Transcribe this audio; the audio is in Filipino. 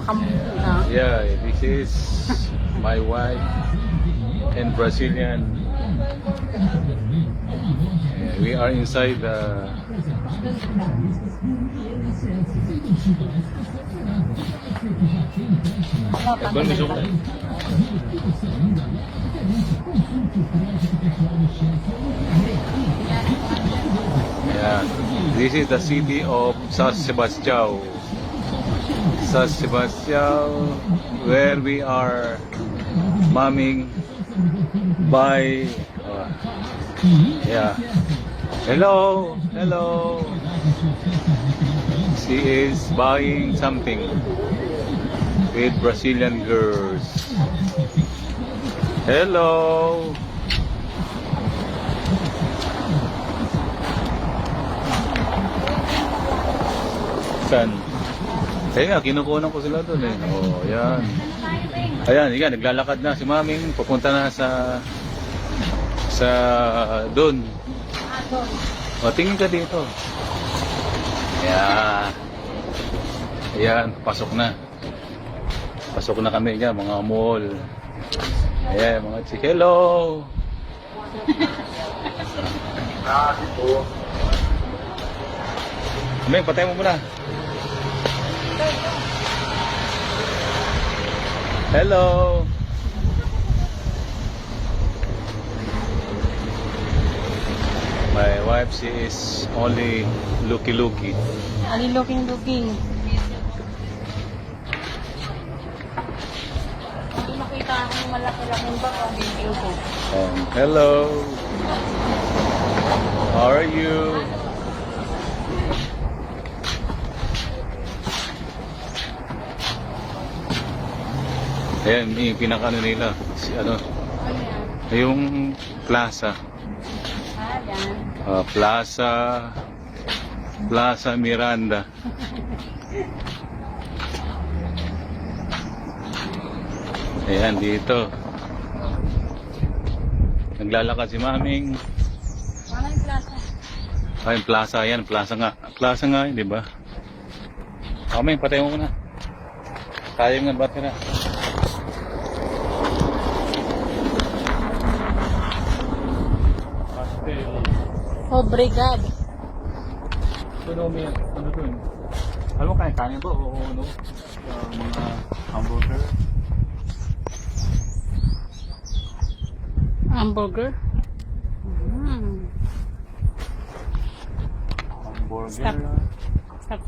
Nakakamuna. Yeah, this is my wife and Brazilian. We are inside the yeah, this is the city of San Sebastião. San Sebastião, where we are mumming by yeah. Hello, hello. She is buying something with Brazilian girls. Hello. Saan? Kaya nga, kinukunan ko sila doon eh. Oh, yan. Ayan, yan, naglalakad na si Maming. Pupunta na sa doon. O, tingin ka dito. Ayan. Ayan, pasok na. Pasok na kami dyan, mga mall. Ayan, mga chik. Hello! Maming, patay mo muna. Hello! My wife, she is only looky-looky. Ali looking. Nakita akong malaki-laking bag ang video ko. Hello! How are you? Ayan, yung pinakano nila. Si, ano, yung plaza. Ayan. Plaza Miranda. Ayan, dito. Naglalakad si Maming. Ano yung plaza? Ay, plaza yan. Plaza nga. Plaza nga, di ba? Maming, patay mo muna. Tayo nga, ba't na? Obrigado. Ano mo yan? Ano to yun? Alam mo, kaya ba? O ano? Mga hamburger? Hamburger? Hamburger? Stop. Stop.